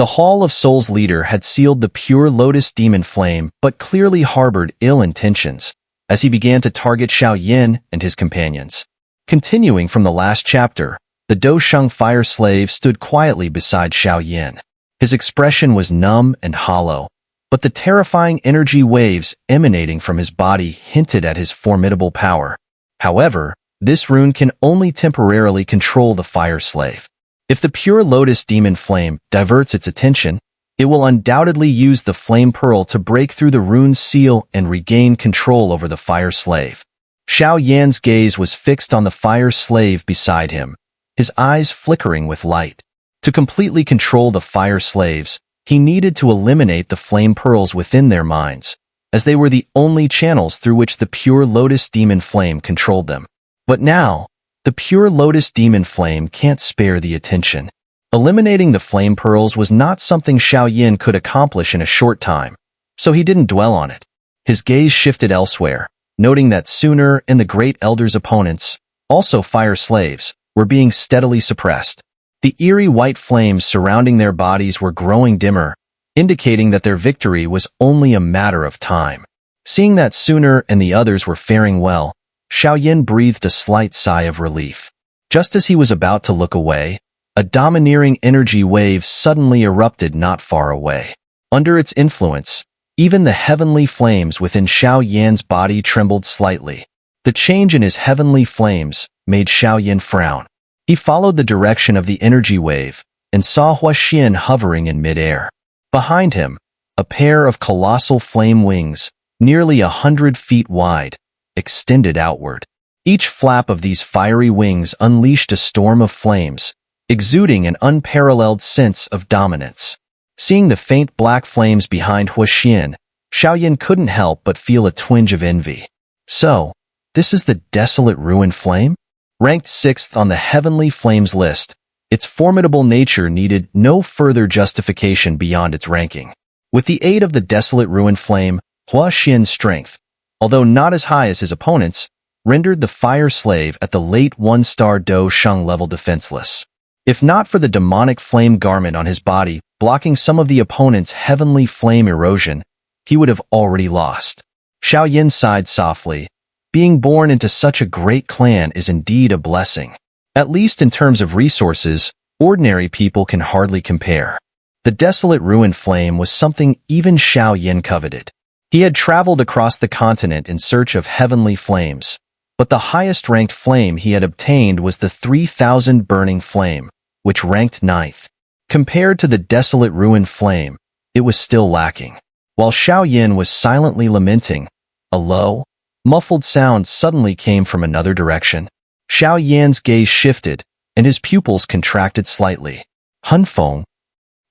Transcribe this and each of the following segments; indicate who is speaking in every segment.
Speaker 1: The Hall of Souls leader had sealed the Pure Lotus Demon Flame but clearly harbored ill intentions as he began to target Xiao Yan and his companions. Continuing from the last chapter, the Dosheng fire slave stood quietly beside Xiao Yan. His expression was numb and hollow, but the terrifying energy waves emanating from his body hinted at his formidable power. However, this rune can only temporarily control the fire slave. If the Pure Lotus Demon Flame diverts its attention, it will undoubtedly use the flame pearl to break through the rune's seal and regain control over the fire slave. Xiao Yan's gaze was fixed on the fire slave beside him, his eyes flickering with light. To completely control the fire slaves, he needed to eliminate the flame pearls within their minds, as they were the only channels through which the Pure Lotus Demon Flame controlled them. But now, the Pure Lotus Demon Flame can't spare the attention. Eliminating the flame pearls was not something Xiao Yan could accomplish in a short time, so he didn't dwell on it. His gaze shifted elsewhere, noting that Sooner and the Great Elder's opponents, also fire slaves, were being steadily suppressed. The eerie white flames surrounding their bodies were growing dimmer, indicating that their victory was only a matter of time. Seeing that Sooner and the others were faring well, Xiao Yan breathed a slight sigh of relief. Just as he was about to look away, a domineering energy wave suddenly erupted not far away. Under its influence, even the heavenly flames within Xiao Yan's body trembled slightly. The change in his heavenly flames made Xiao Yan frown. He followed the direction of the energy wave and saw Huaxian hovering in midair. Behind him, a pair of colossal flame wings, nearly 100 feet wide, extended outward. Each flap of these fiery wings unleashed a storm of flames, exuding an unparalleled sense of dominance. Seeing the faint black flames behind Huaxian, Xiao Yan couldn't help but feel a twinge of envy. So, this is the Desolate Ruin Flame? Ranked 6th on the Heavenly Flames list, its formidable nature needed no further justification beyond its ranking. With the aid of the Desolate Ruin Flame, Huaxian's strength, although not as high as his opponents, rendered the fire slave at the late 1-star Dosheng level defenseless. If not for the demonic flame garment on his body blocking some of the opponent's heavenly flame erosion, he would have already lost. Xiao Yan sighed softly. Being born into such a great clan is indeed a blessing. At least in terms of resources, ordinary people can hardly compare. The Desolate Ruin Flame was something even Xiao Yan coveted. He had traveled across the continent in search of heavenly flames, but the highest-ranked flame he had obtained was the 3000 Burning Flame, which ranked 9th. Compared to the Desolate Ruin Flame, it was still lacking. While Xiao Yan was silently lamenting, a low, muffled sound suddenly came from another direction. Xiao Yan's gaze shifted, and his pupils contracted slightly. Hun Feng.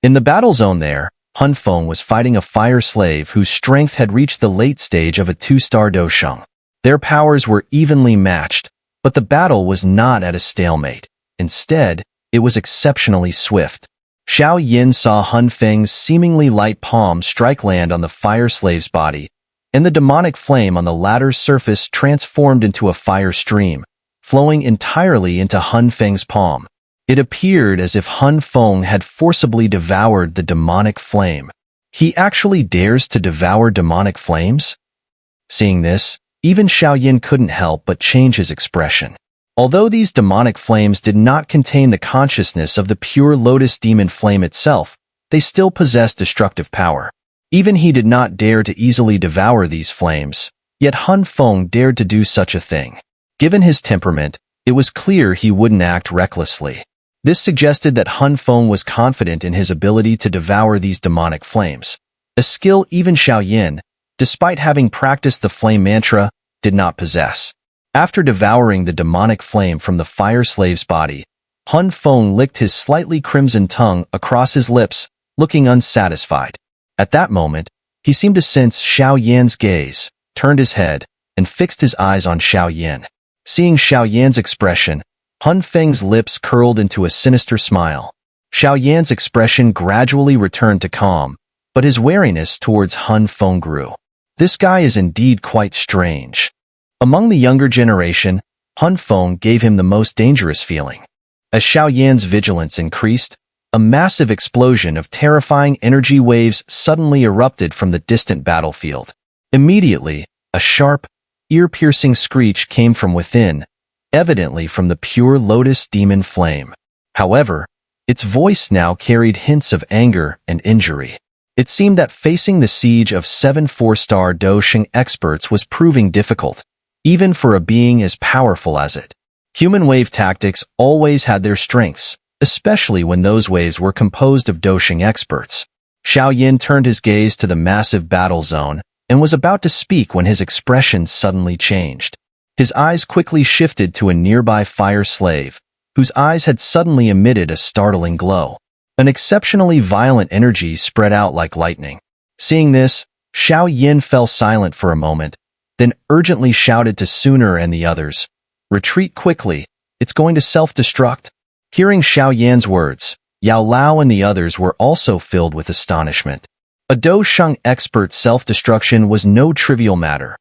Speaker 1: In the battle zone there, Hun Feng was fighting a fire slave whose strength had reached the late stage of a 2-star Dosheng. Their powers were evenly matched, but the battle was not at a stalemate. Instead, it was exceptionally swift. Xiao Yan saw Hun Feng's seemingly light palm strike land on the fire slave's body, and the demonic flame on the latter's surface transformed into a fire stream, flowing entirely into Hun Feng's palm. It appeared as if Hun Feng had forcibly devoured the demonic flame. He actually dares to devour demonic flames? Seeing this, even Xiao Yan couldn't help but change his expression. Although these demonic flames did not contain the consciousness of the Pure Lotus Demon Flame itself, they still possessed destructive power. Even he did not dare to easily devour these flames, yet Hun Feng dared to do such a thing. Given his temperament, it was clear he wouldn't act recklessly. This suggested that Hun Feng was confident in his ability to devour these demonic flames, a skill even Xiao Yan, despite having practiced the flame mantra, did not possess. After devouring the demonic flame from the fire slave's body, Hun Feng licked his slightly crimson tongue across his lips, looking unsatisfied. At that moment, he seemed to sense Xiao Yan's gaze, turned his head, and fixed his eyes on Xiao Yan. Seeing Xiao Yan's expression, Hun Feng's lips curled into a sinister smile. Xiao Yan's expression gradually returned to calm, but his wariness towards Hun Feng grew. This guy is indeed quite strange. Among the younger generation, Hun Feng gave him the most dangerous feeling. As Xiao Yan's vigilance increased, A massive explosion of terrifying energy waves suddenly erupted from the distant battlefield. Immediately, a sharp, ear-piercing screech came from within, evidently from the Pure Lotus Demon Flame. However, its voice now carried hints of anger and injury. It seemed that facing the siege of 7 4-star Dousheng experts was proving difficult, even for a being as powerful as it. Human wave tactics always had their strengths, especially when those waves were composed of Dousheng experts. Xiao Yan turned his gaze to the massive battle zone and was about to speak when his expression suddenly changed. His eyes quickly shifted to a nearby fire slave, whose eyes had suddenly emitted a startling glow. An exceptionally violent energy spread out like lightning. Seeing this, Xiao Yan fell silent for a moment, then urgently shouted to Sooner and the others, "Retreat quickly, it's going to self-destruct." Hearing Xiao Yan's words, Yao Lao and the others were also filled with astonishment. A Dousheng expert's self-destruction was no trivial matter.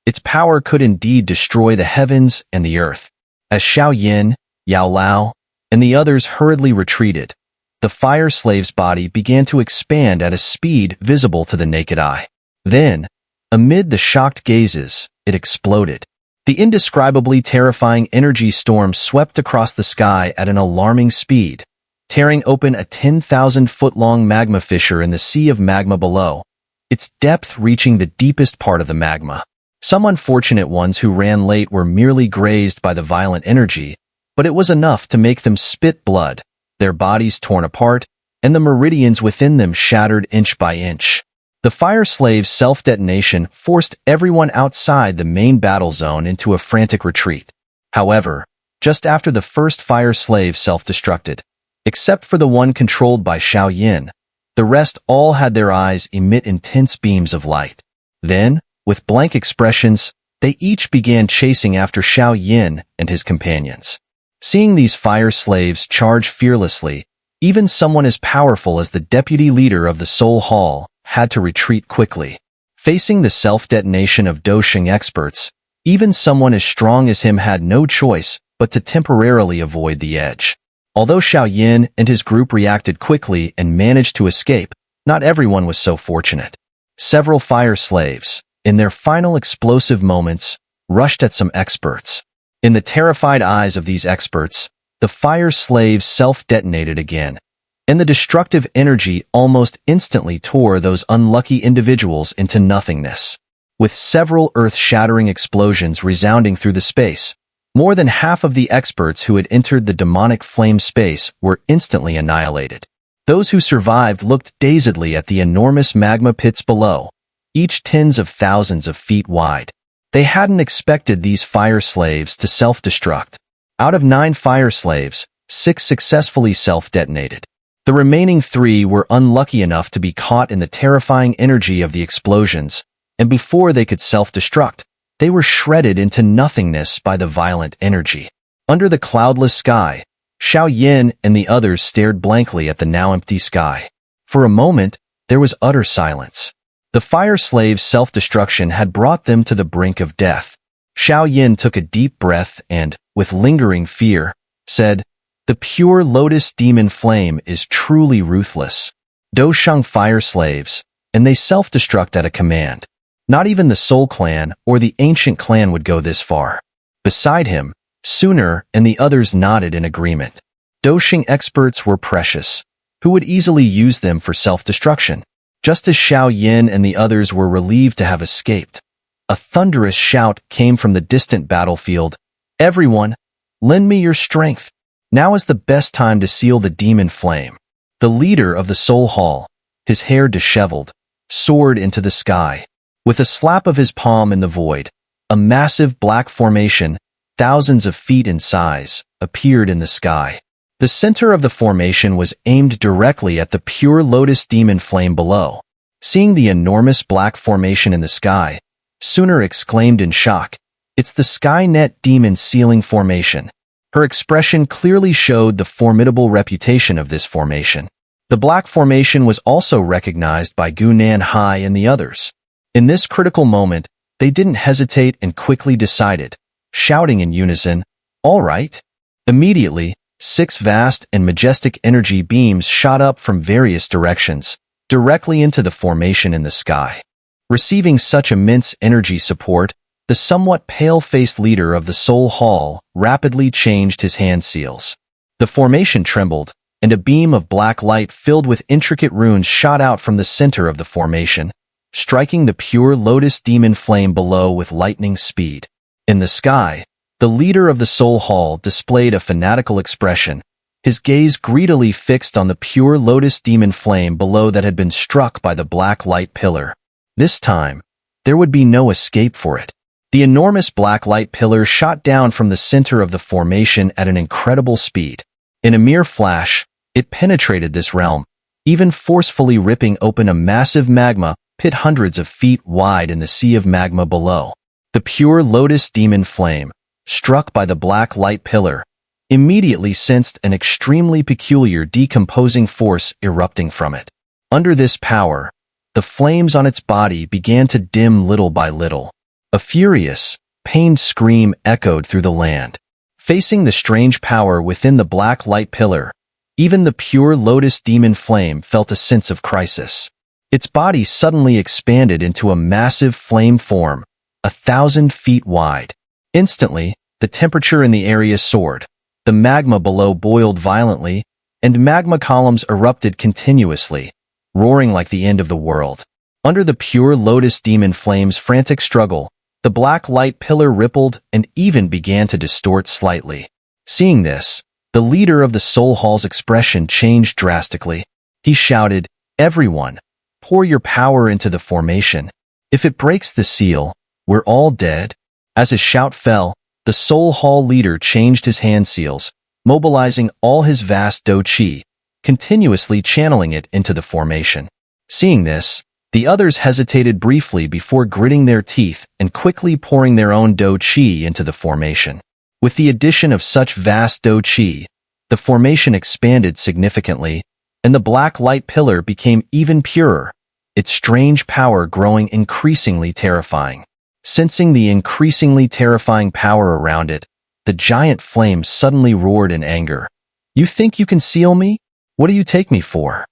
Speaker 1: Its power could indeed destroy the heavens and the earth. As Xiao Yan, Yao Lao, and the others hurriedly retreated, the fire slave's body began to expand at a speed visible to the naked eye. Then, amid the shocked gazes, it exploded. The indescribably terrifying energy storm swept across the sky at an alarming speed, tearing open a 10,000-foot-long magma fissure in the sea of magma below, its depth reaching the deepest part of the magma. Some unfortunate ones who ran late were merely grazed by the violent energy, but it was enough to make them spit blood, their bodies torn apart, and the meridians within them shattered inch by inch. The fire slave's self-detonation forced everyone outside the main battle zone into a frantic retreat. However, just after the first fire slave self-destructed, except for the one controlled by Xiao Yan, the rest all had their eyes emit intense beams of light. Then, with blank expressions, they each began chasing after Xiao Yan and his companions. Seeing these fire slaves charge fearlessly, even someone as powerful as the deputy leader of the Soul Hall had to retreat quickly. Facing the self-detonation of Dousheng experts, even someone as strong as him had no choice but to temporarily avoid the edge. Although Xiao Yan and his group reacted quickly and managed to escape, not everyone was so fortunate. Several fire slaves, in their final explosive moments, rushed at some experts. In the terrified eyes of these experts, the fire slaves self-detonated again, and the destructive energy almost instantly tore those unlucky individuals into nothingness. With several earth-shattering explosions resounding through the space, more than half of the experts who had entered the demonic flame space were instantly annihilated. Those who survived looked dazedly at the enormous magma pits below, each tens of thousands of feet wide. They hadn't expected these fire slaves to self-destruct. Out of 9 fire slaves, 6 successfully self-detonated. The remaining 3 were unlucky enough to be caught in the terrifying energy of the explosions, and before they could self-destruct, they were shredded into nothingness by the violent energy. Under the cloudless sky, Xiao Yan and the others stared blankly at the now empty sky. For a moment, there was utter silence. The fire slave's self-destruction had brought them to the brink of death. Xiao Yan took a deep breath and, with lingering fear, said, "The Pure Lotus Demon Flame is truly ruthless. Dousheng fire slaves, and they self-destruct at a command. Not even the Soul Clan or the Ancient Clan would go this far." Beside him, Sooner and the others nodded in agreement. Dousheng experts were precious. Who would easily use them for self-destruction? Just as Xiao Yan and the others were relieved to have escaped, a thunderous shout came from the distant battlefield. "Everyone, lend me your strength. Now is the best time to seal the demon flame." The leader of the Soul Hall, his hair disheveled, soared into the sky. With a slap of his palm in the void, a massive black formation, thousands of feet in size, appeared in the sky. The center of the formation was aimed directly at the Pure Lotus Demon Flame below. Seeing the enormous black formation in the sky, Sooner exclaimed in shock, "It's the Skynet Demon Sealing Formation." Her expression clearly showed the formidable reputation of this formation. The black formation was also recognized by Gunan Hai and the others. In this critical moment, they didn't hesitate and quickly decided, shouting in unison, "All right." Immediately, 6 vast and majestic energy beams shot up from various directions, directly into the formation in the sky. Receiving such immense energy support, the somewhat pale-faced leader of the Soul Hall rapidly changed his hand seals. The formation trembled, and a beam of black light filled with intricate runes shot out from the center of the formation, striking the Pure Lotus Demon Flame below with lightning speed. In the sky, the leader of the Soul Hall displayed a fanatical expression, his gaze greedily fixed on the Pure Lotus Demon Flame below that had been struck by the black light pillar. This time, there would be no escape for it. The enormous black light pillar shot down from the center of the formation at an incredible speed. In a mere flash, it penetrated this realm, even forcefully ripping open a massive magma pit hundreds of feet wide in the sea of magma below. The Pure Lotus Demon Flame, struck by the black light pillar, immediately sensed an extremely peculiar decomposing force erupting from it. Under this power, the flames on its body began to dim little by little. A furious, pained scream echoed through the land. Facing the strange power within the black light pillar, even the Pure Lotus Demon Flame felt a sense of crisis. Its body suddenly expanded into a massive flame form, 1,000 feet wide. Instantly, the temperature in the area soared. The magma below boiled violently, and magma columns erupted continuously, roaring like the end of the world. Under the Pure Lotus Demon Flame's frantic struggle, the black light pillar rippled and even began to distort slightly. Seeing this, the leader of the Soul Hall's expression changed drastically. He shouted, "Everyone, pour your power into the formation. If it breaks the seal, we're all dead." As his shout fell, the Soul Hall leader changed his hand seals, mobilizing all his vast Do Qi, continuously channeling it into the formation. Seeing this, the others hesitated briefly before gritting their teeth and quickly pouring their own Do Qi into the formation. With the addition of such vast Do Qi, the formation expanded significantly, and the black light pillar became even purer, its strange power growing increasingly terrifying. Sensing the increasingly terrifying power around it, the giant flame suddenly roared in anger. "You think you can seal me? What do you take me for?"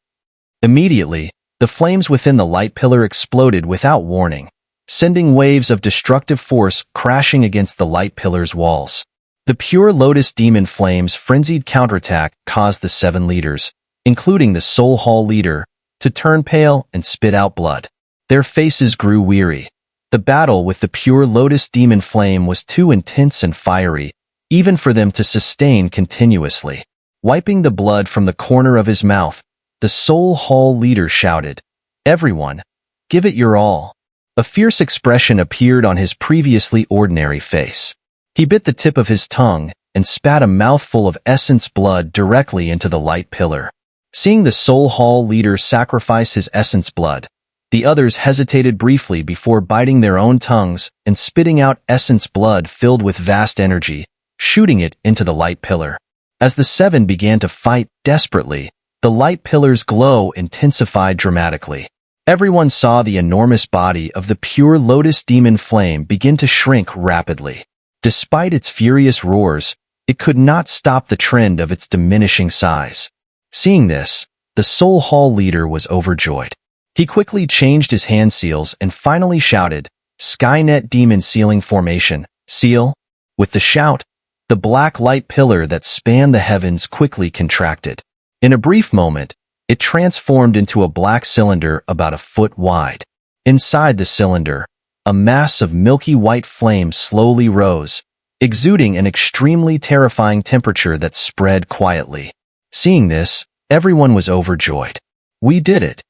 Speaker 1: Immediately, the flames within the light pillar exploded without warning, sending waves of destructive force crashing against the light pillar's walls. The Pure Lotus Demon Flame's frenzied counterattack caused the 7 leaders, including the Soul Hall leader, to turn pale and spit out blood. Their faces grew weary. The battle with the Pure Lotus Demon Flame was too intense and fiery, even for them to sustain continuously. Wiping the blood from the corner of his mouth, the Soul Hall leader shouted, "Everyone, give it your all." A fierce expression appeared on his previously ordinary face. He bit the tip of his tongue and spat a mouthful of essence blood directly into the light pillar. Seeing the Soul Hall leader sacrifice his essence blood, the others hesitated briefly before biting their own tongues and spitting out essence blood filled with vast energy, shooting it into the light pillar. As the 7 began to fight desperately, the light pillar's glow intensified dramatically. Everyone saw the enormous body of the Pure Lotus Demon Flame begin to shrink rapidly. Despite its furious roars, it could not stop the trend of its diminishing size. Seeing this, the Soul Hall leader was overjoyed. He quickly changed his hand seals and finally shouted, "Skynet Demon Sealing Formation, seal." With the shout, the black light pillar that spanned the heavens quickly contracted. In a brief moment, it transformed into a black cylinder about a foot wide. Inside the cylinder, a mass of milky white flame slowly rose, exuding an extremely terrifying temperature that spread quietly. Seeing this, everyone was overjoyed. "We did it."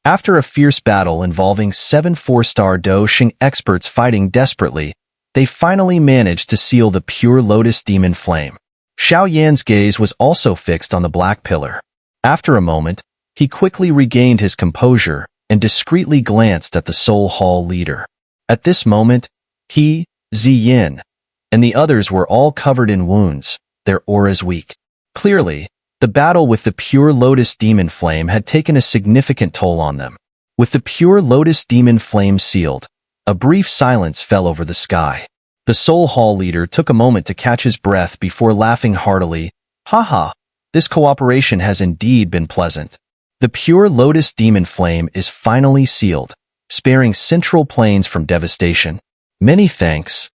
Speaker 1: After a fierce battle involving 7 4-star Do Xing experts fighting desperately, they finally managed to seal the Pure Lotus Demon Flame. Xiao Yan's gaze was also fixed on the black pillar. After a moment, he quickly regained his composure and discreetly glanced at the Soul Hall leader. At this moment, he, Ziyin, and the others were all covered in wounds, their auras weak. Clearly, the battle with the Pure Lotus Demon Flame had taken a significant toll on them. With the Pure Lotus Demon Flame sealed, a brief silence fell over the sky. The Soul Hall leader took a moment to catch his breath before laughing heartily. Haha, this cooperation has indeed been pleasant. The Pure Lotus Demon Flame is finally sealed, sparing Central Plains from devastation. Many thanks.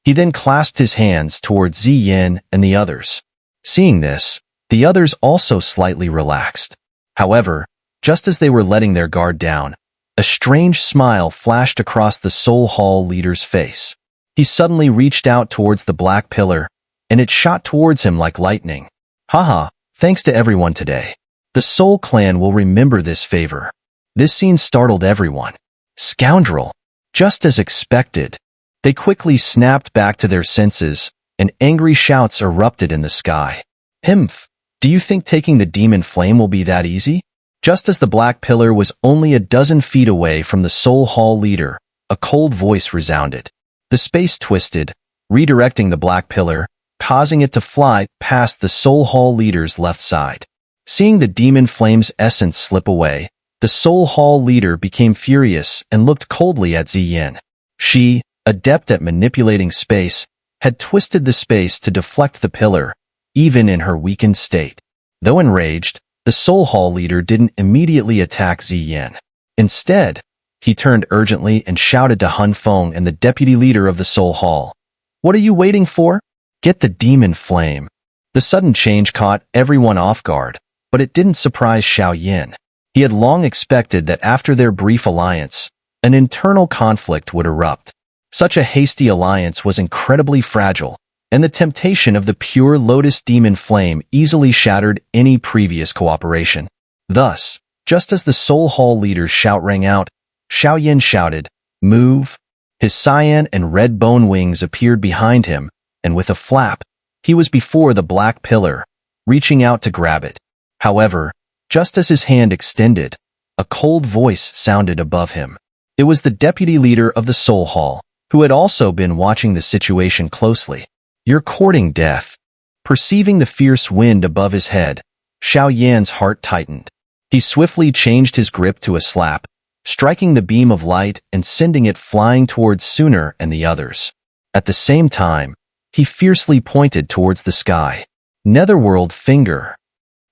Speaker 1: He then clasped his hands towards Xiao and the others. Seeing this, the others also slightly relaxed. However, just as they were letting their guard down, a strange smile flashed across the Soul Hall leader's face. He suddenly reached out towards the black pillar, and it shot towards him like lightning. Haha, thanks to everyone today. The Soul Clan will remember this favor. This scene startled everyone. Scoundrel! Just as expected. They quickly snapped back to their senses, and angry shouts erupted in the sky. Himph! Do you think taking the demon flame will be that easy? Just as the black pillar was only a dozen feet away from the Soul Hall leader, a cold voice resounded. The space twisted, redirecting the black pillar, causing it to fly past the Soul Hall leader's left side. Seeing the demon flame's essence slip away, the Soul Hall leader became furious and looked coldly at Xiao. She, adept at manipulating space, had twisted the space to deflect the pillar, even in her weakened state. Though enraged, the Soul Hall leader didn't immediately attack Xiao. Instead, he turned urgently and shouted to Hun Feng and the deputy leader of the Soul Hall. What are you waiting for? Get the demon flame. The sudden change caught everyone off guard, but it didn't surprise Xiao Yan. He had long expected that after their brief alliance, an internal conflict would erupt. Such a hasty alliance was incredibly fragile, and the temptation of the Pure Lotus Demon Flame easily shattered any previous cooperation. Thus, just as the Soul Hall leader's shout rang out, Xiao Yan shouted, "Move!" His cyan and red bone wings appeared behind him, and with a flap, he was before the black pillar, reaching out to grab it. However, just as his hand extended, a cold voice sounded above him. It was the deputy leader of the Soul Hall, who had also been watching the situation closely. "You're courting death." Perceiving the fierce wind above his head, Xiao Yan's heart tightened. He swiftly changed his grip to a slap, striking the beam of light and sending it flying towards Sooner and the others. At the same time, he fiercely pointed towards the sky. Netherworld Finger.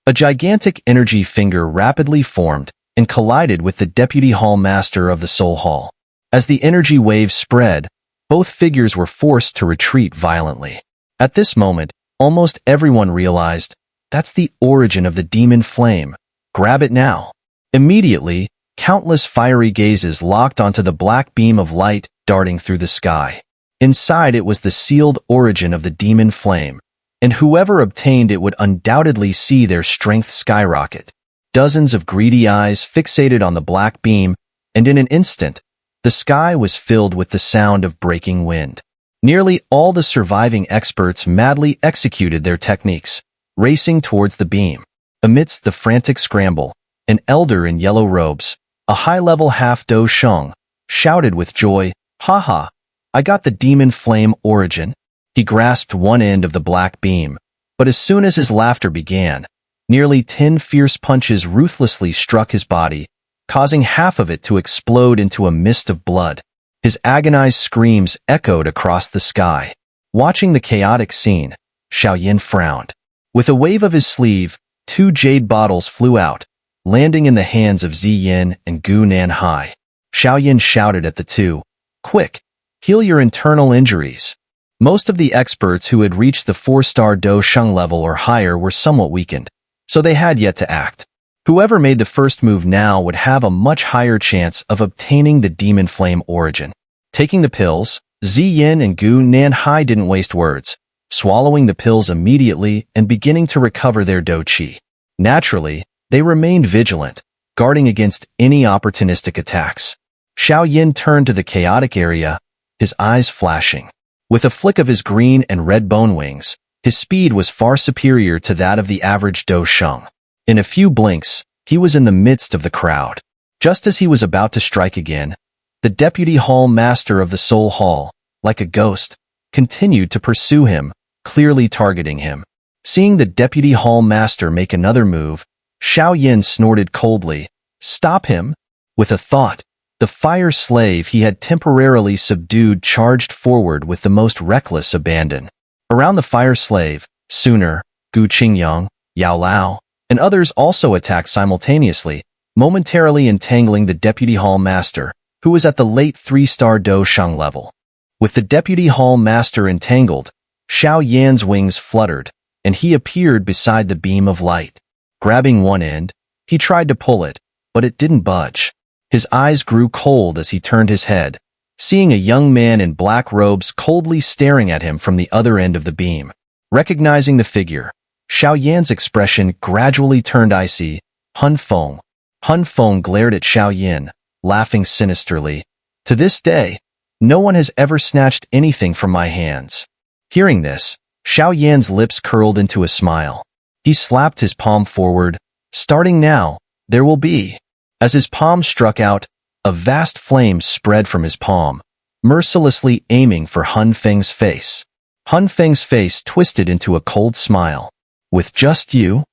Speaker 1: A gigantic energy finger rapidly formed and collided with the deputy hall master of the Soul Hall. As the energy waves spread, both figures were forced to retreat violently. At this moment, almost everyone realized, that's the origin of the demon flame. Grab it now. Immediately, countless fiery gazes locked onto the black beam of light darting through the sky. Inside it was the sealed origin of the demon flame, and whoever obtained it would undoubtedly see their strength skyrocket. Dozens of greedy eyes fixated on the black beam, and in an instant, the sky was filled with the sound of breaking wind. Nearly all the surviving experts madly executed their techniques, racing towards the beam. Amidst the frantic scramble, an elder in yellow robes, a high-level half-do qiong, shouted with joy, "Haha, I got the demon flame origin." He grasped one end of the black beam, but as soon as his laughter began, nearly 10 fierce punches ruthlessly struck his body, causing half of it to explode into a mist of blood. His agonized screams echoed across the sky. Watching the chaotic scene, Xiao Yan frowned. With a wave of his sleeve, 2 jade bottles flew out, landing in the hands of Xiao and Gu Nanhai. Xiao Yan shouted at the two, "Quick, heal your internal injuries." Most of the experts who had reached the 4-star Do Sheng level or higher were somewhat weakened, so they had yet to act. Whoever made the first move now would have a much higher chance of obtaining the demon flame origin. Taking the pills, Xiao and Gu Nanhai didn't waste words, swallowing the pills immediately and beginning to recover their Do Qi. Naturally, they remained vigilant, guarding against any opportunistic attacks. Xiao Yan turned to the chaotic area, his eyes flashing. With a flick of his green and red bone wings, his speed was far superior to that of the average Do Sheng. In a few blinks, he was in the midst of the crowd. Just as he was about to strike again, the deputy hall master of the Soul Hall, like a ghost, continued to pursue him, clearly targeting him. Seeing the deputy hall master make another move, Xiao Yan snorted coldly, "Stop him!" With a thought, the fire slave he had temporarily subdued charged forward with the most reckless abandon. Around the fire slave, Sooner, Gu Qingyang, Yao Lao, and others also attacked simultaneously, momentarily entangling the Deputy Hall Master, who was at the late 3-star Do Sheng level. With the Deputy Hall Master entangled, Xiao Yan's wings fluttered, and he appeared beside the beam of light. Grabbing one end, he tried to pull it, but it didn't budge. His eyes grew cold as he turned his head, seeing a young man in black robes coldly staring at him from the other end of the beam. Recognizing the figure, Xiao Yan's expression gradually turned icy. Hun Feng. Hun Feng glared at Xiao Yan, laughing sinisterly. To this day, no one has ever snatched anything from my hands. Hearing this, Xiao Yan's lips curled into a smile. He slapped his palm forward. Starting now, there will be. As his palm struck out, a vast flame spread from his palm, mercilessly aiming for Hun Feng's face. Hun Feng's face twisted into a cold smile. With just you?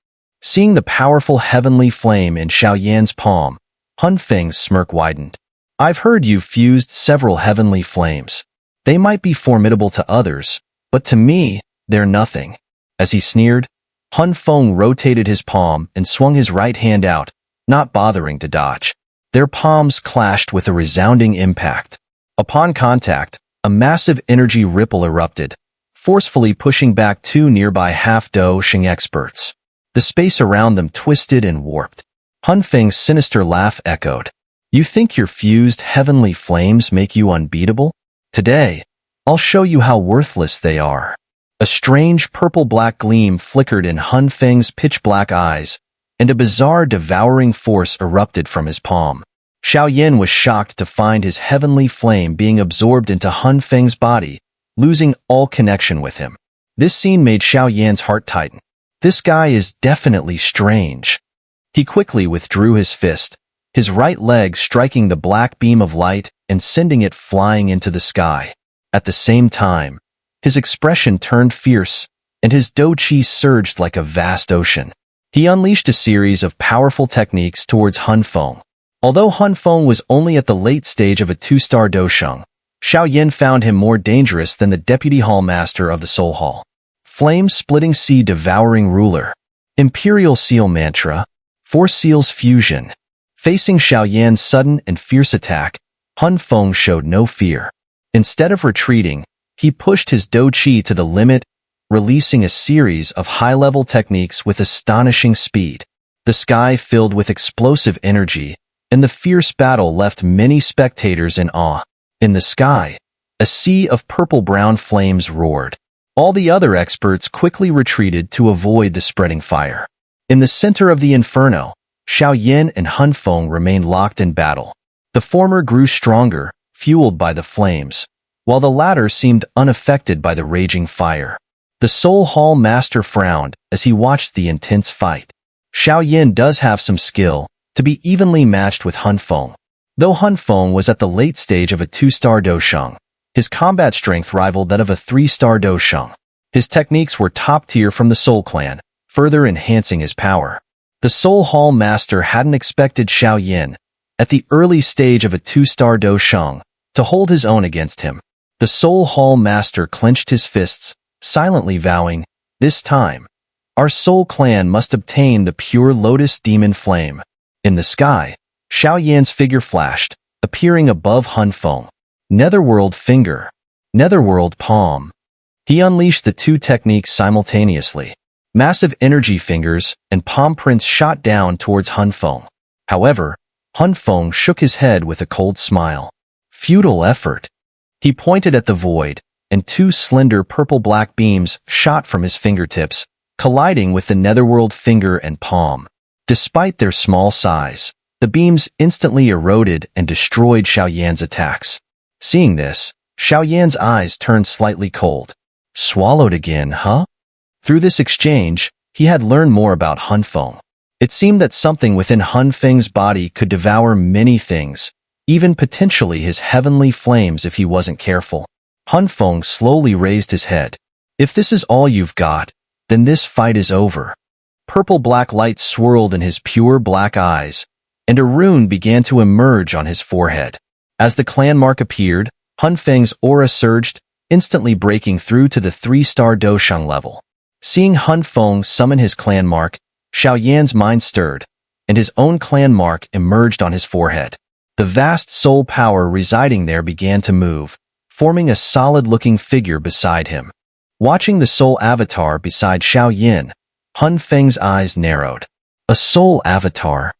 Speaker 1: Seeing the powerful heavenly flame in Xiao Yan's palm, Hun Feng's smirk widened. I've heard you've fused several heavenly flames. They might be formidable to others, but to me, they're nothing. As he sneered, Hun Feng rotated his palm and swung his right hand out, not bothering to dodge. Their palms clashed with a resounding impact. Upon contact, a massive energy ripple erupted, forcefully pushing back two nearby half-Do Sheng experts. The space around them twisted and warped. Hun Feng's sinister laugh echoed. You think your fused heavenly flames make you unbeatable? Today, I'll show you how worthless they are. A strange purple-black gleam flickered in Hun Feng's pitch-black eyes, and a bizarre devouring force erupted from his palm. Xiao Yan was shocked to find his heavenly flame being absorbed into Hun Feng's body, losing all connection with him. This scene made Xiao Yan's heart tighten. This guy is definitely strange. He quickly withdrew his fist, his right leg striking the black beam of light and sending it flying into the sky. At the same time, his expression turned fierce, and his Do Qi surged like a vast ocean. He unleashed a series of powerful techniques towards Hun Feng. Although Hun Feng was only at the late stage of a 2-star Do Sheng, Xiao Yan found him more dangerous than the Deputy Hall Master of the Soul Hall. Flame-splitting sea devouring ruler. Imperial Seal Mantra. 4 Seals Fusion. Facing Xiao Yan's sudden and fierce attack, Hun Feng showed no fear. Instead of retreating, he pushed his Do Qi to the limit, releasing a series of high-level techniques with astonishing speed. The sky filled with explosive energy, and the fierce battle left many spectators in awe. In the sky, a sea of purple-brown flames roared. All the other experts quickly retreated to avoid the spreading fire. In the center of the inferno, Xiao Yan and Hun Feng remained locked in battle. The former grew stronger, fueled by the flames, while the latter seemed unaffected by the raging fire. The Soul Hall Master frowned as he watched the intense fight. Xiao Yan does have some skill to be evenly matched with Hun Feng. Though Hun Feng was at the late stage of a 2-star Do Sheng, his combat strength rivaled that of a 3-star Do Sheng. His techniques were top-tier from the Soul Clan, further enhancing his power. The Soul Hall Master hadn't expected Xiao Yan, at the early stage of a 2-star Do Sheng, to hold his own against him. The Soul Hall Master clenched his fists, silently vowing, this time, our Soul Clan must obtain the Pure Lotus Demon Flame. In the sky, Xiao Yan's figure flashed, appearing above Hun Feng. Netherworld Finger. Netherworld Palm. He unleashed the 2 techniques simultaneously. Massive energy fingers and palm prints shot down towards Hun Feng. However, Hun Feng shook his head with a cold smile. Futile effort. He pointed at the void, and 2 slender purple-black beams shot from his fingertips, colliding with the netherworld finger and palm. Despite their small size, the beams instantly eroded and destroyed Xiao Yan's attacks. Seeing this, Xiao Yan's eyes turned slightly cold. Swallowed again, huh? Through this exchange, he had learned more about Hun Feng. It seemed that something within Hun Feng's body could devour many things, even potentially his heavenly flames if he wasn't careful. Hun Feng slowly raised his head. If this is all you've got, then this fight is over. Purple-black light swirled in his pure black eyes, and a rune began to emerge on his forehead. As the clan mark appeared, Hun Feng's aura surged, instantly breaking through to the 3-star Do Sheng level. Seeing Hun Feng summon his clan mark, Xiao Yan's mind stirred, and his own clan mark emerged on his forehead. The vast soul power residing there began to move, forming a solid-looking figure beside him. Watching the soul avatar beside Xiao Yan, Hun Feng's eyes narrowed. A soul avatar.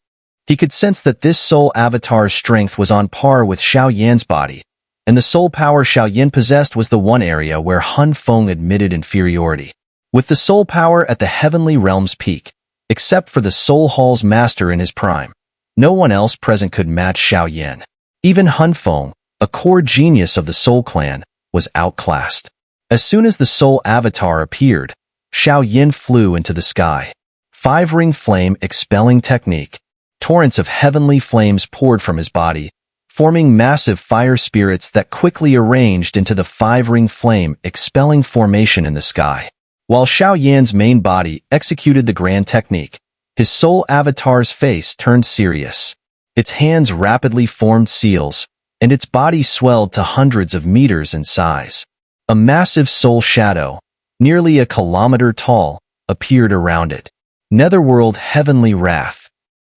Speaker 1: He could sense that this soul avatar's strength was on par with Xiao Yan's body, and the soul power Xiao Yan possessed was the one area where Hun Feng admitted inferiority. With the soul power at the heavenly realm's peak, except for the Soul Hall's master in his prime, no one else present could match Xiao Yan. Even Hun Feng, a core genius of the Soul Clan, was outclassed. As soon as the Soul Avatar appeared, Xiao Yan flew into the sky. 5-ring flame expelling technique. Torrents of heavenly flames poured from his body, forming massive fire spirits that quickly arranged into the 5-ring flame expelling formation in the sky. While Xiao Yan's main body executed the grand technique, his soul avatar's face turned serious. Its hands rapidly formed seals, and its body swelled to hundreds of meters in size. A massive soul shadow, nearly a kilometer tall, appeared around it. Netherworld Heavenly Wrath.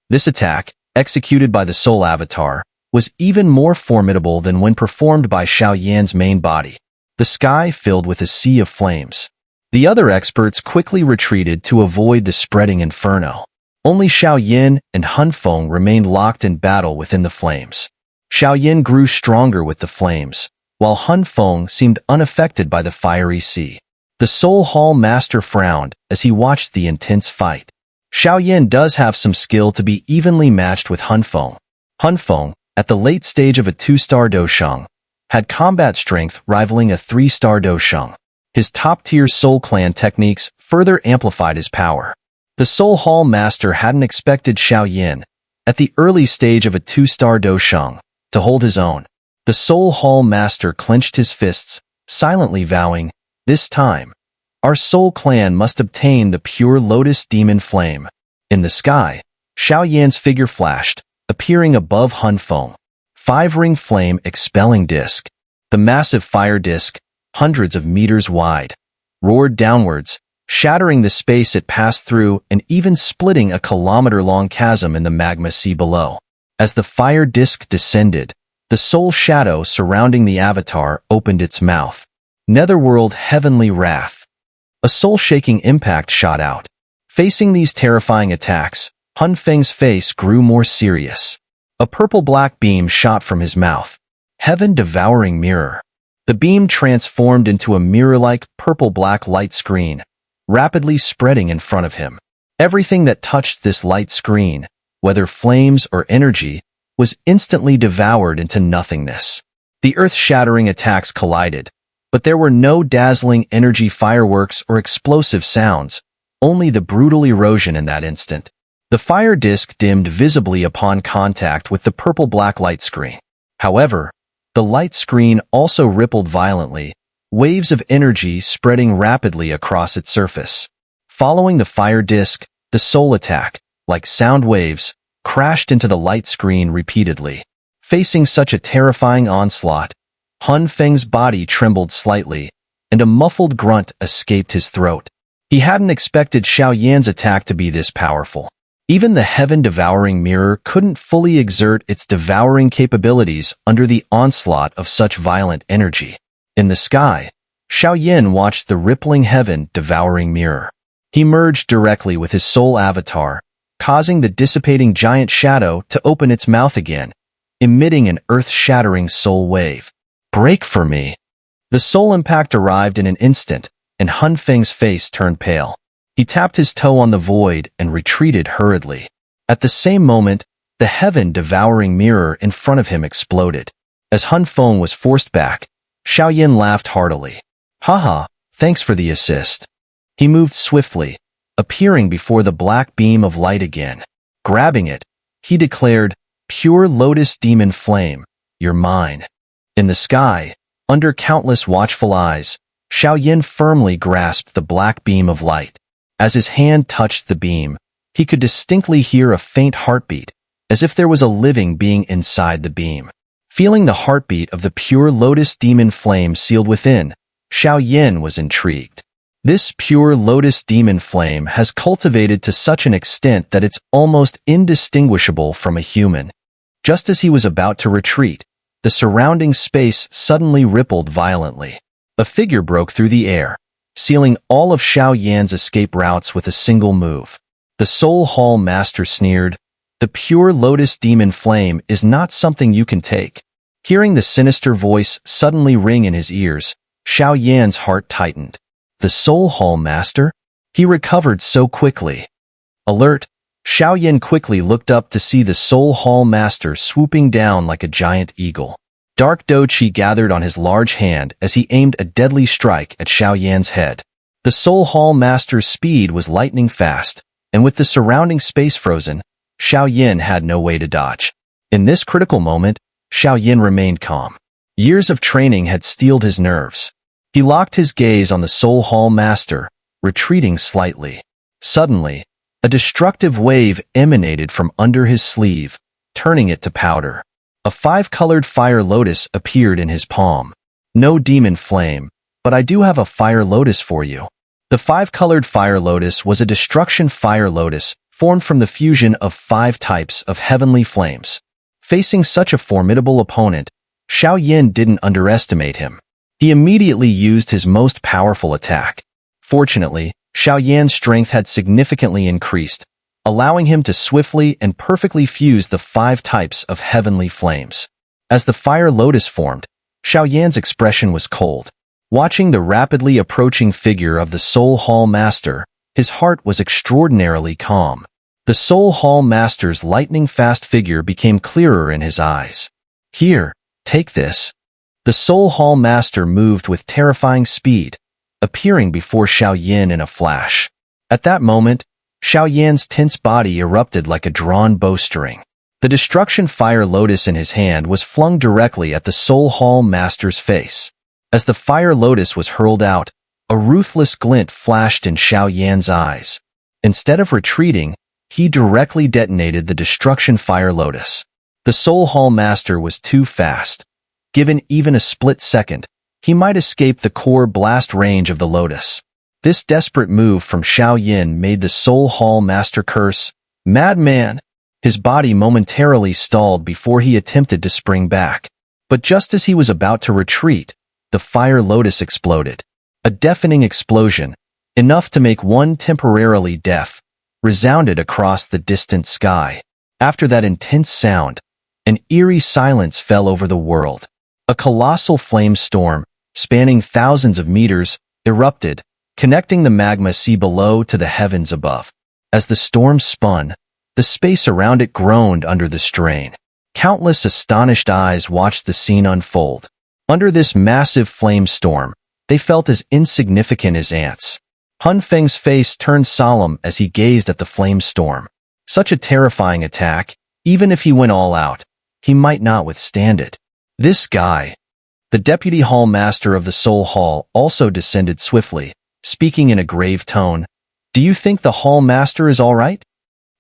Speaker 1: This attack, executed by the soul avatar, was even more formidable than when performed by Xiao Yan's main body. The sky filled with a sea of flames. The other experts quickly retreated to avoid the spreading inferno. Only Xiao Yan and Hun Feng remained locked in battle within the flames. Xiao Yan grew stronger with the flames, while Hun Feng seemed unaffected by the fiery sea. The Soul Hall master frowned as he watched the intense fight. Xiao Yan does have some skill to be evenly matched with Hun Feng. Hun Feng, at the late stage of a 2-star dosheng, had combat strength rivaling a 3-star dosheng. His top-tier Soul Clan techniques further amplified his power. The Soul Hall master hadn't expected Xiao Yan, at the early stage of a 2-star dosheng, to hold his own. The Soul Hall master clenched his fists, silently vowing, "This time, our Soul Clan must obtain the Pure Lotus Demon Flame." In the sky, Xiao Yan's figure flashed, appearing above Hun Feng. 5-ring flame expelling disc. The massive fire disc, hundreds of meters wide, roared downwards, shattering the space it passed through and even splitting a kilometer-long chasm in the magma sea below. As the fire disc descended, the soul shadow surrounding the avatar opened its mouth. Netherworld Heavenly Wrath. A soul-shaking impact shot out. Facing these terrifying attacks, Hun Feng's face grew more serious. A purple-black beam shot from his mouth. Heaven-devouring mirror. The beam transformed into a mirror-like purple-black light screen, rapidly spreading in front of him. Everything that touched this light screen, whether flames or energy, was instantly devoured into nothingness. The earth-shattering attacks collided, but there were no dazzling energy fireworks or explosive sounds, only the brutal erosion in that instant. The fire disk dimmed visibly upon contact with the purple-black light screen. However, the light screen also rippled violently, waves of energy spreading rapidly across its surface. Following the fire disk, the soul attack, like sound waves, crashed into the light screen repeatedly. Facing such a terrifying onslaught, Hun Feng's body trembled slightly, and a muffled grunt escaped his throat. He hadn't expected Xiao Yan's attack to be this powerful. Even the heaven-devouring mirror couldn't fully exert its devouring capabilities under the onslaught of such violent energy. In the sky, Xiao Yan watched the rippling heaven-devouring mirror. He merged directly with his soul avatar, causing the dissipating giant shadow to open its mouth again, emitting an earth-shattering soul wave. "Break for me." The soul impact arrived in an instant, and Hun Feng's face turned pale. He tapped his toe on the void and retreated hurriedly. At the same moment, the heaven-devouring mirror in front of him exploded. As Hun Feng was forced back, Xiao Yan laughed heartily. "Haha, thanks for the assist." He moved swiftly, appearing before the black beam of light again. Grabbing it, he declared, "Pure Lotus Demon Flame, you're mine." In the sky, under countless watchful eyes, Xiao Yan firmly grasped the black beam of light. As his hand touched the beam, he could distinctly hear a faint heartbeat, as if there was a living being inside the beam. Feeling the heartbeat of the Pure Lotus Demon Flame sealed within, Xiao Yan was intrigued. This Pure Lotus Demon Flame has cultivated to such an extent that it's almost indistinguishable from a human. Just as he was about to retreat, the surrounding space suddenly rippled violently. A figure broke through the air, sealing all of Xiao Yan's escape routes with a single move. The Soul Hall Master sneered, "The Pure Lotus Demon Flame is not something you can take." Hearing the sinister voice suddenly ring in his ears, Xiao Yan's heart tightened. The Soul Hall Master? He recovered so quickly. Alert! Xiao Yan quickly looked up to see the Soul Hall Master swooping down like a giant eagle. Dark Doqi gathered on his large hand as he aimed a deadly strike at Xiao Yan's head. The Soul Hall Master's speed was lightning fast, and with the surrounding space frozen, Xiao Yan had no way to dodge. In this critical moment, Xiao Yan remained calm. Years of training had steeled his nerves. He locked his gaze on the Soul Hall Master, retreating slightly. Suddenly, a destructive wave emanated from under his sleeve, turning it to powder. A five-colored fire lotus appeared in his palm. "No demon flame, but I do have a fire lotus for you." The five-colored fire lotus was a destruction fire lotus formed from the fusion of 5 types of heavenly flames. Facing such a formidable opponent, Xiao Yan didn't underestimate him. He immediately used his most powerful attack. Fortunately, Xiao Yan's strength had significantly increased, allowing him to swiftly and perfectly fuse the 5 types of heavenly flames. As the fire lotus formed, Xiao Yan's expression was cold. Watching the rapidly approaching figure of the Soul Hall Master, his heart was extraordinarily calm. The Soul Hall Master's lightning-fast figure became clearer in his eyes. "Here, take this." The Soul Hall Master moved with terrifying speed, appearing before Xiao Yan in a flash. At that moment, Xiao Yan's tense body erupted like a drawn bowstring. The destruction fire lotus in his hand was flung directly at the Soul Hall Master's face. As the fire lotus was hurled out, a ruthless glint flashed in Xiao Yan's eyes. Instead of retreating, he directly detonated the destruction fire lotus. The Soul Hall Master was too fast. Given even a split second, he might escape the core blast range of the lotus. This desperate move from Xiao Yan made the Soul Hall Master curse, "Madman!" His body momentarily stalled before he attempted to spring back. But just as he was about to retreat, the fire lotus exploded. A deafening explosion, enough to make one temporarily deaf, resounded across the distant sky. After that intense sound, an eerie silence fell over the world. A colossal flame storm, spanning thousands of meters, erupted, connecting the magma sea below to the heavens above. As the storm spun, the space around it groaned under the strain. Countless astonished eyes watched the scene unfold. Under this massive flame storm, they felt as insignificant as ants. Han Feng's face turned solemn as he gazed at the flame storm. Such a terrifying attack, even if he went all out, he might not withstand it. This guy. The Deputy Hall Master of the Soul Hall also descended swiftly, speaking in a grave tone. "Do you think the Hall Master is all right?"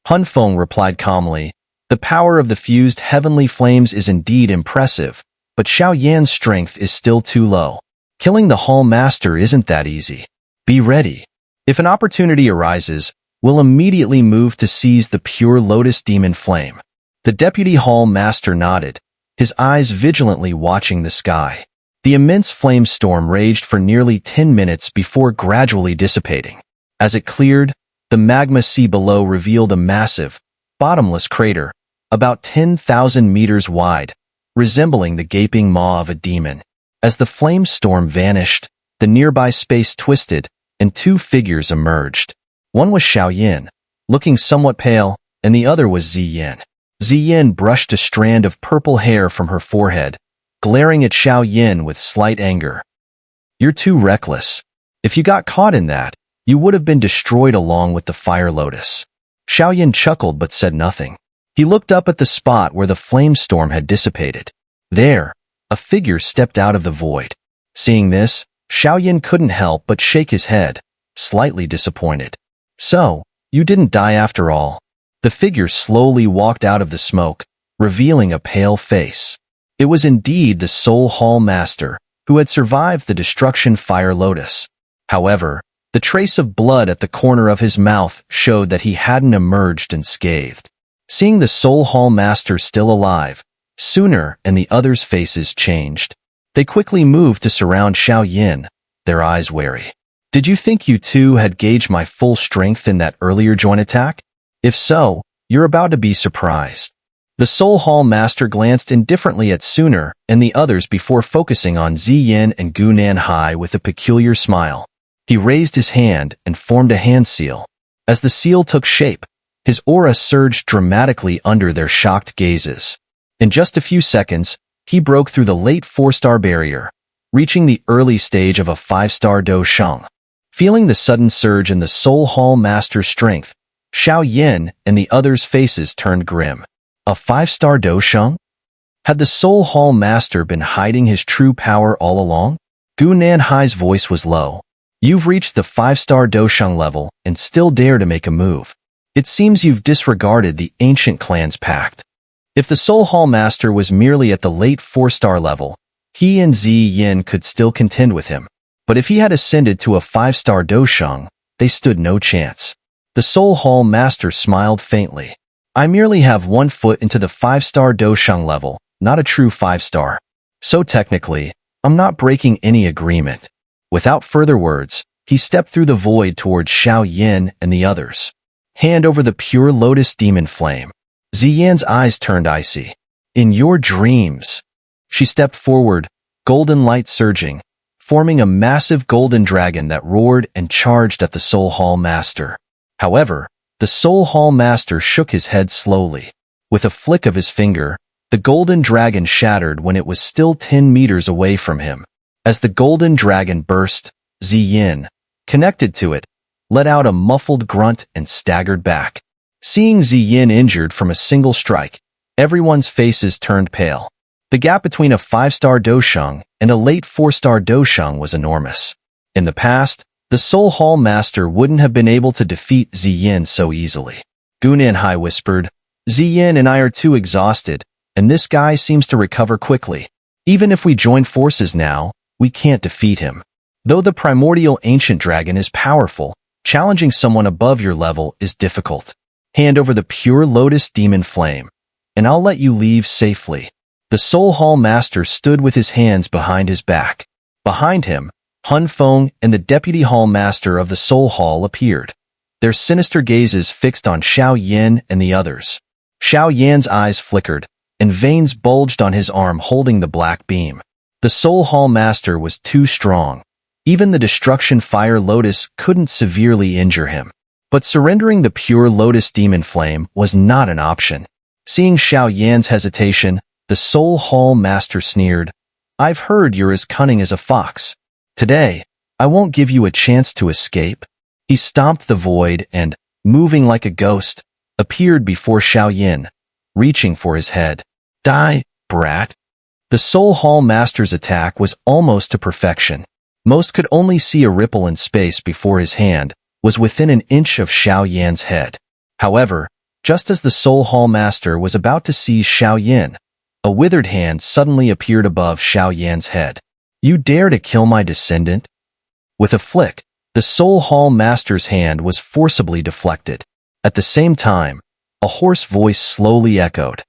Speaker 1: Han Feng replied calmly, "The power of the fused heavenly flames is indeed impressive, but Xiao Yan's strength is still too low. Killing the Hall Master isn't that easy. Be ready. If an opportunity arises, we'll immediately move to seize the Pure Lotus Demon Flame." The Deputy Hall Master nodded, his eyes vigilantly watching the sky. The immense flame storm raged for nearly 10 minutes before gradually dissipating. As it cleared, the magma sea below revealed a massive, bottomless crater, about 10,000 meters wide, resembling the gaping maw of a demon. As the flame storm vanished, the nearby space twisted, and 2 figures emerged. One was Xiao Yan, looking somewhat pale, and the other was Ziyan. Ziyan brushed a strand of purple hair from her forehead, glaring at Xiao Yan with slight anger. "You're too reckless. If you got caught in that, you would have been destroyed along with the fire lotus." Xiao Yan chuckled but said nothing. He looked up at the spot where the flame storm had dissipated. There, a figure stepped out of the void. Seeing this, Xiao Yan couldn't help but shake his head, slightly disappointed. "So, you didn't die after all." The figure slowly walked out of the smoke, revealing a pale face. It was indeed the Soul Hall Master, who had survived the destruction fire lotus. However, The trace of blood at the corner of his mouth showed that he hadn't emerged unscathed. Seeing the Soul Hall Master still alive, Sooner and the others' faces changed. They quickly moved to surround Xiao Yan, their eyes wary. Did you think you two had gauged my full strength in that earlier joint attack? If so, you're about to be surprised. The Soul Hall Master glanced indifferently at Sooner and the others before focusing on Ziyin and Gu Nanhai with a peculiar smile. He raised his hand and formed a hand seal. As the seal took shape, his aura surged dramatically under their shocked gazes. In just a few seconds, he broke through the late 4-star barrier, reaching the early stage of a 5-star Do Shang. Feeling the sudden surge in the Soul Hall Master's strength, Xiao Yan and the others' faces turned grim. A 5-star Do Shang? Had the Soul Hall Master been hiding his true power all along? Gu Nanhai's voice was low. You've reached the 5-star Do Shang level and still dare to make a move. It seems you've disregarded the ancient clan's pact. If the Soul Hall Master was merely at the late 4-star level, he and Ziyin could still contend with him. But if he had ascended to a 5-star Do Shang, they stood no chance. The Soul Hall Master smiled faintly. I merely have 1 foot into the 5-star Do Shang level, not a true 5-star. So technically, I'm not breaking any agreement. Without further words, he stepped through the void towards Xiao Yan and the others. Hand over the Pure Lotus Demon Flame. Ziyan's eyes turned icy. In your dreams. She stepped forward, golden light surging, forming a massive golden dragon that roared and charged at the Soul Hall Master. However, the Soul Hall Master shook his head slowly. With a flick of his finger, the golden dragon shattered when it was still 10 meters away from him. As the golden dragon burst, Ziyin, connected to it, let out a muffled grunt and staggered back. Seeing Ziyin injured from a single strike, everyone's faces turned pale. The gap between a 5-star Do Shang and a late 4-star Do Shang was enormous. In the past, the Soul Hall Master wouldn't have been able to defeat Ziyin so easily. Gu Nanhai whispered, Ziyin and I are too exhausted, and this guy seems to recover quickly. Even if we join forces now, we can't defeat him. Though the primordial ancient dragon is powerful, challenging someone above your level is difficult. Hand over the Pure Lotus Demon Flame, and I'll let you leave safely. The Soul Hall Master stood with his hands behind his back. Behind him, Hun Feng and the Deputy Hall Master of the Soul Hall appeared, their sinister gazes fixed on Xiao Yan and the others. Xiao Yan's eyes flickered, and veins bulged on his arm holding the black beam. The Soul Hall Master was too strong. Even the Destruction Fire Lotus couldn't severely injure him. But surrendering the Pure Lotus Demon Flame was not an option. Seeing Xiao Yan's hesitation, the Soul Hall Master sneered, I've heard you're as cunning as a fox. Today, I won't give you a chance to escape. He stomped the void and, moving like a ghost, appeared before Xiao Yan, reaching for his head. Die, brat. The Soul Hall Master's attack was almost to perfection. Most could only see a ripple in space before his hand was within an inch of Xiao Yan's head. However, just as the Soul Hall Master was about to seize Xiao Yan, a withered hand suddenly appeared above Xiao Yan's head. You dare to kill my descendant? With a flick, the Soul Hall Master's hand was forcibly deflected. At the same time, a hoarse voice slowly echoed.